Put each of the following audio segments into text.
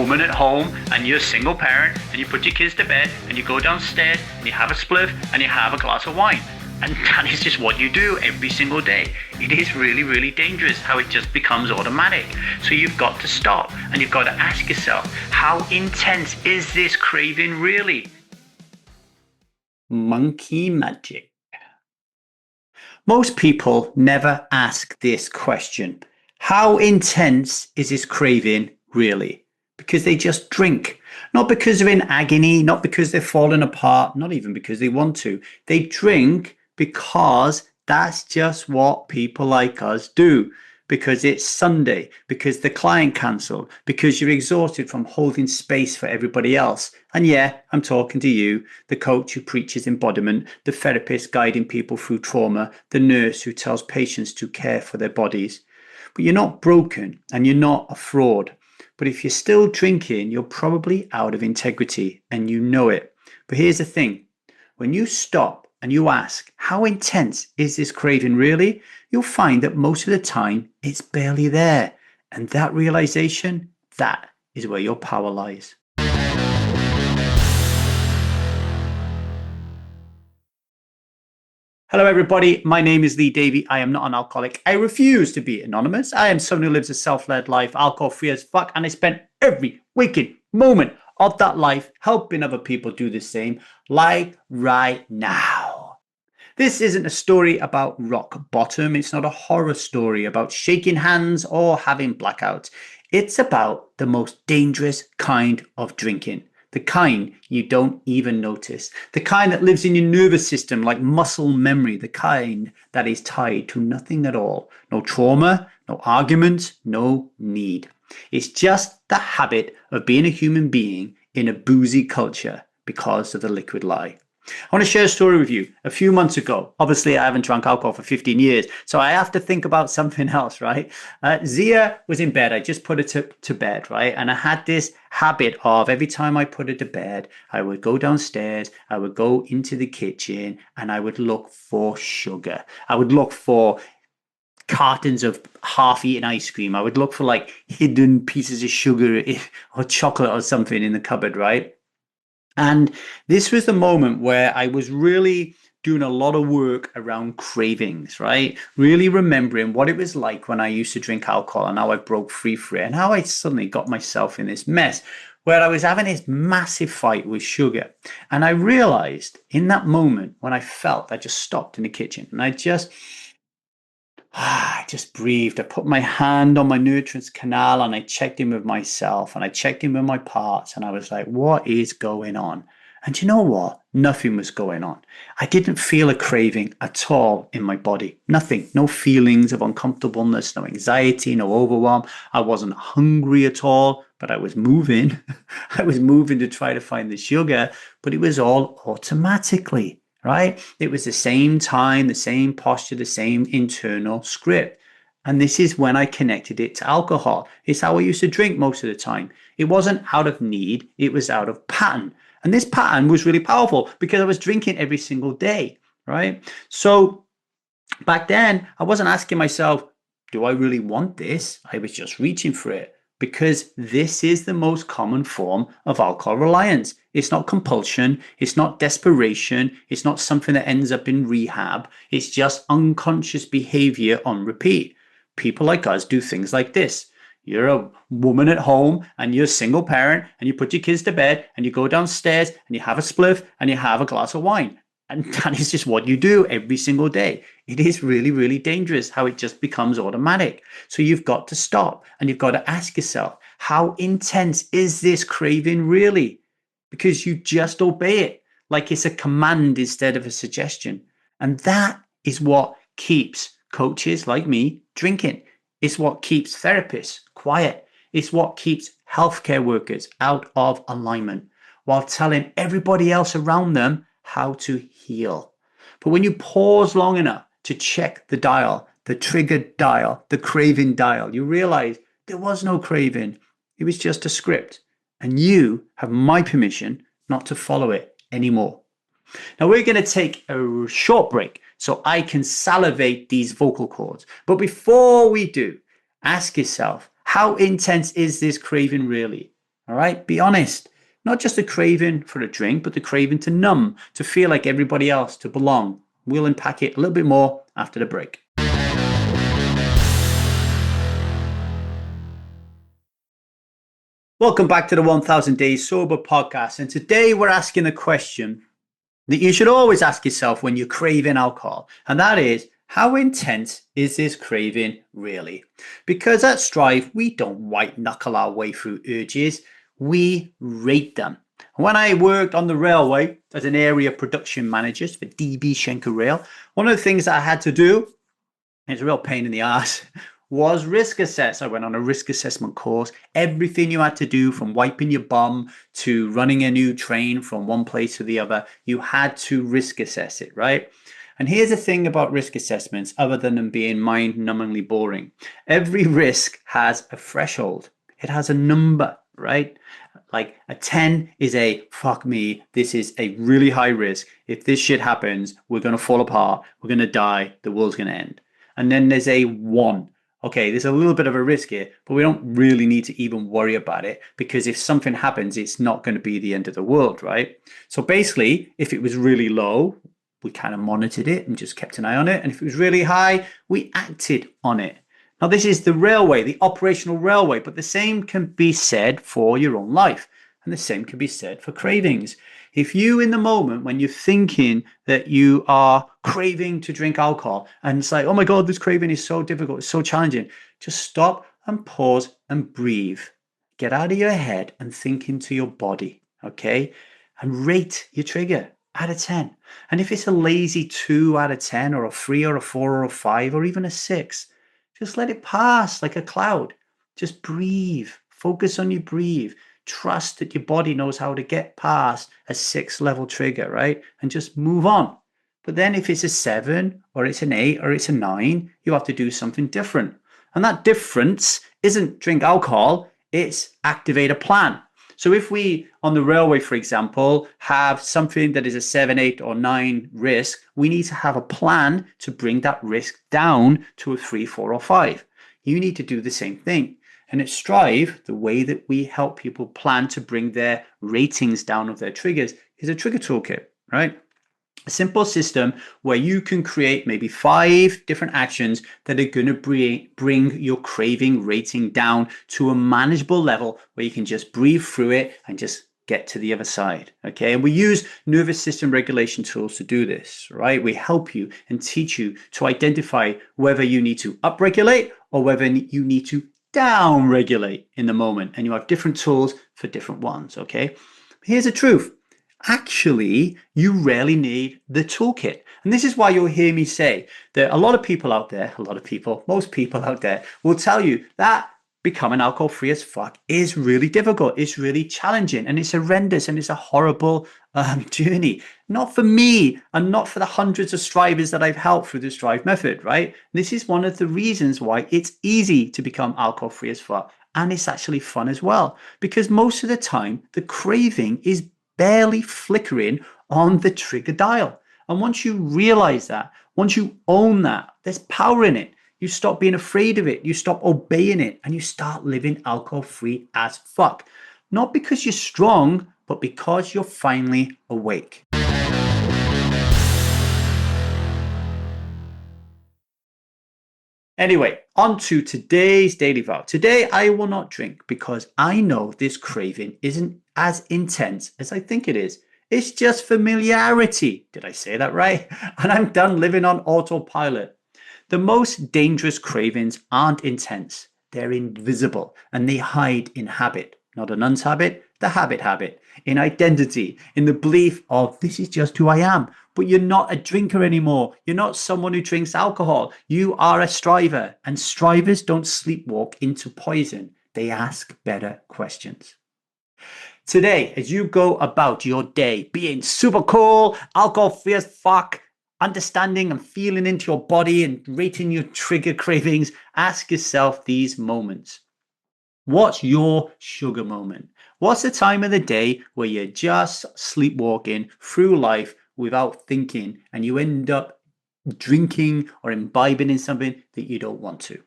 woman at home and you're a single parent and you put your kids to bed and you go downstairs and you have a spliff and you have a glass of wine. And that is just what you do every single day. It is really, really dangerous how it just becomes automatic. So you've got to stop and you've got to ask yourself, how intense is this craving really? Monkey magic. Most people never ask this question. How intense is this craving really? Because they just drink. Not because they're in agony, not because they're falling apart, not even because they want to. They drink because that's just what people like us do. Because it's Sunday, because the client cancelled, because you're exhausted from holding space for everybody else. And yeah, I'm talking to you, the coach who preaches embodiment, the therapist guiding people through trauma, the nurse who tells patients to care for their bodies. But you're not broken and you're not a fraud. But if you're still drinking, you're probably out of integrity and you know it. But here's the thing, when you stop and you ask, how intense is this craving really? You'll find that most of the time it's barely there. And that realization, that is where your power lies. Hello everybody, my name is Lee Davy. I am not an alcoholic. I refuse to be anonymous. I am someone who lives a self-led life, alcohol-free as fuck, and I spend every waking moment of that life helping other people do the same, like right now. This isn't a story about rock bottom. It's not a horror story about shaking hands or having blackouts. It's about the most dangerous kind of drinking. The kind you don't even notice. The kind that lives in your nervous system like muscle memory. The kind that is tied to nothing at all. No trauma, no arguments, no need. It's just the habit of being a human being in a boozy culture because of the liquid lie. I want to share a story with you. A few months ago, obviously I haven't drunk alcohol for 15 years, so I have to think about something else, right? Zia was in bed. I just put her to bed, right? And I had this habit of every time I put her to bed, I would go downstairs, I would go into the kitchen, and I would look for sugar. I would look for cartons of half-eaten ice cream. I would look for like hidden pieces of sugar or chocolate or something in the cupboard, right? And this was the moment where I was really doing a lot of work around cravings, right? Really remembering what it was like when I used to drink alcohol and how I broke free from it and how I suddenly got myself in this mess where I was having this massive fight with sugar. And I realized in that moment when I just stopped in the kitchen and I just breathed. I put my hand on my nutrients canal and I checked in with myself and I checked in with my parts and I was like, what is going on? And you know what? Nothing was going on. I didn't feel a craving at all in my body. Nothing. No feelings of uncomfortableness, no anxiety, no overwhelm. I wasn't hungry at all, but I was moving. I was moving to try to find the sugar, but it was all automatically. Right? It was the same time, the same posture, the same internal script. And this is when I connected it to alcohol. It's how I used to drink most of the time. It wasn't out of need, it was out of pattern. And this pattern was really powerful because I was drinking every single day, right? So back then, I wasn't asking myself, do I really want this? I was just reaching for it. Because this is the most common form of alcohol reliance. It's not compulsion. It's not desperation. It's not something that ends up in rehab. It's just unconscious behavior on repeat. People like us do things like this. You're a woman at home and you're a single parent and you put your kids to bed and you go downstairs and you have a spliff and you have a glass of wine. And that is just what you do every single day. It is really, really dangerous how it just becomes automatic. So you've got to stop and you've got to ask yourself, how intense is this craving really? Because you just obey it like it's a command instead of a suggestion. And that is what keeps coaches like me drinking. It's what keeps therapists quiet. It's what keeps healthcare workers out of alignment while telling everybody else around them how to heal. But when you pause long enough to check the dial, the trigger dial, the craving dial, you realize there was no craving. It was just a script. And you have my permission not to follow it anymore. Now we're going to take a short break so I can salivate these vocal cords. But before we do, ask yourself, how intense is this craving really? All right, be honest. Not just the craving for a drink, but the craving to numb, to feel like everybody else, to belong. We'll unpack it a little bit more after the break. Welcome back to the 1000 Days Sober podcast. And today we're asking a question that you should always ask yourself when you're craving alcohol. And that is, how intense is this craving really? Because at Strive, we don't white knuckle our way through urges, we rate them. When I worked on the railway as an area production manager for DB Schenker Rail, one of the things that I had to do, it's a real pain in the ass, was risk assess. I went on a risk assessment course. Everything you had to do, from wiping your bum to running a new train from one place to the other, you had to risk assess it, right? And here's the thing about risk assessments, other than them being mind-numbingly boring. Every risk has a threshold. It has a number, right? Like a 10 is a fuck me, this is a really high risk. If this shit happens, we're going to fall apart, we're going to die, the world's going to end. And then there's a 1. Okay, there's a little bit of a risk here, but we don't really need to even worry about it, because if something happens, it's not going to be the end of the world, right? So basically, if it was really low, we kind of monitored it and just kept an eye on it. And if it was really high, we acted on it. Now, this is the railway, the operational railway, but the same can be said for your own life. And the same can be said for cravings. If you, in the moment when you're thinking that you are craving to drink alcohol, and it's like, oh my God, this craving is so difficult, it's so challenging, just stop and pause and breathe. Get out of your head and think into your body, okay? And rate your trigger out of 10. And if it's a lazy 2 out of 10, or a 3 or a 4 or a 5 or even a 6, just let it pass like a cloud. Just breathe. Focus on your breathe. Trust that your body knows how to get past a 6 level trigger, right? And just move on. But then if it's a 7 or it's an 8 or it's a 9, you have to do something different. And that difference isn't drink alcohol, it's activate a plan. So if we, on the railway, for example, have something that is a 7, 8, or 9 risk, we need to have a plan to bring that risk down to a 3, 4, or 5. You need to do the same thing. And at Strive, the way that we help people plan to bring their ratings down of their triggers is a trigger toolkit, right? A simple system where you can create maybe 5 different actions that are going to bring your craving rating down to a manageable level where you can just breathe through it and just get to the other side. Okay. And we use nervous system regulation tools to do this, right? We help you and teach you to identify whether you need to upregulate or whether you need to down-regulate in the moment. And you have different tools for different ones. Okay. Here's the truth. Actually, you rarely need the toolkit. And this is why you'll hear me say that a lot of people out there, most people out there will tell you that becoming alcohol free as fuck is really difficult. It's really challenging, and it's horrendous, and it's a horrible journey. Not for me, and not for the hundreds of strivers that I've helped through the Strive method, right? This is one of the reasons why it's easy to become alcohol free as fuck. And it's actually fun as well, because most of the time the craving is barely flickering on the trigger dial. And once you realize that, once you own that, there's power in it. You stop being afraid of it. You stop obeying it, and you start living alcohol free as fuck. Not because you're strong, but because you're finally awake. Anyway, on to today's daily vow. Today, I will not drink because I know this craving isn't as intense as I think it is. It's just familiarity. Did I say that right? And I'm done living on autopilot. The most dangerous cravings aren't intense. They're invisible, and they hide in habit. Not a nun's habit, the habit. In identity, in the belief of this is just who I am. But you're not a drinker anymore. You're not someone who drinks alcohol. You are a striver. And strivers don't sleepwalk into poison. They ask better questions. Today, as you go about your day being super cool, alcohol free as fuck, understanding and feeling into your body and rating your trigger cravings, ask yourself these moments. What's your sugar moment? What's the time of the day where you're just sleepwalking through life without thinking, and you end up drinking or imbibing in something that you don't want to?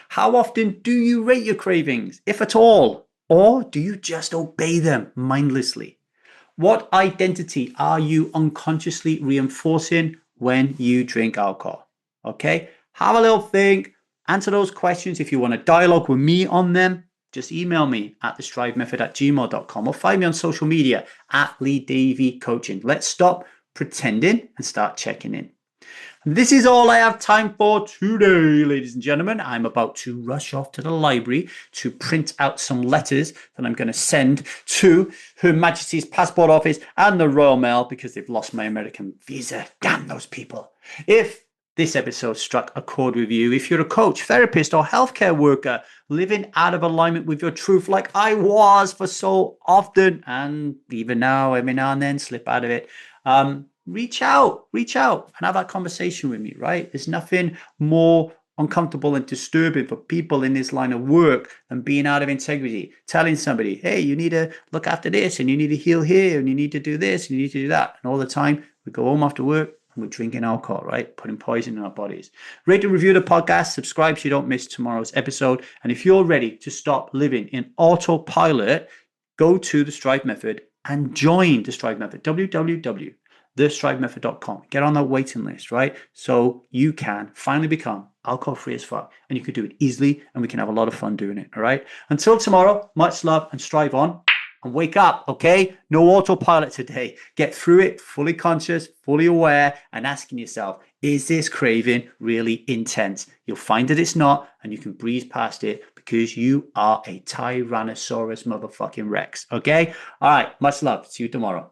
How often do you rate your cravings, if at all? Or do you just obey them mindlessly? What identity are you unconsciously reinforcing when you drink alcohol? Okay, have a little think, answer those questions. If you want to dialogue with me on them, just email me at thestrivemethod@gmail.com or find me on social media at LeeDavyCoaching. Let's stop pretending and start checking in. This is all I have time for today, ladies and gentlemen. I'm about to rush off to the library to print out some letters that I'm going to send to Her Majesty's Passport Office and the Royal Mail because they've lost my American visa. Damn those people. If this episode struck a chord with you, if you're a coach, therapist, or healthcare worker living out of alignment with your truth like I was for so often, and even now, every now and then slip out of it, reach out and have that conversation with me, right? There's nothing more uncomfortable and disturbing for people in this line of work than being out of integrity, telling somebody, hey, you need to look after this and you need to heal here and you need to do this and you need to do that. And all the time we go home after work and we're drinking alcohol, right? Putting poison in our bodies. Rate and review the podcast, subscribe so you don't miss tomorrow's episode. And if you're ready to stop living in autopilot, go to the Strive Method and join the Strive Method, www.thestrivemethod.com. Get on that waiting list, right? So you can finally become alcohol free as fuck. And you can do it easily and we can have a lot of fun doing it, all right? Until tomorrow, much love and strive on and wake up, okay? No autopilot today. Get through it fully conscious, fully aware, and asking yourself, is this craving really intense? You'll find that it's not, and you can breeze past it because you are a Tyrannosaurus motherfucking Rex, okay? All right, much love. See you tomorrow.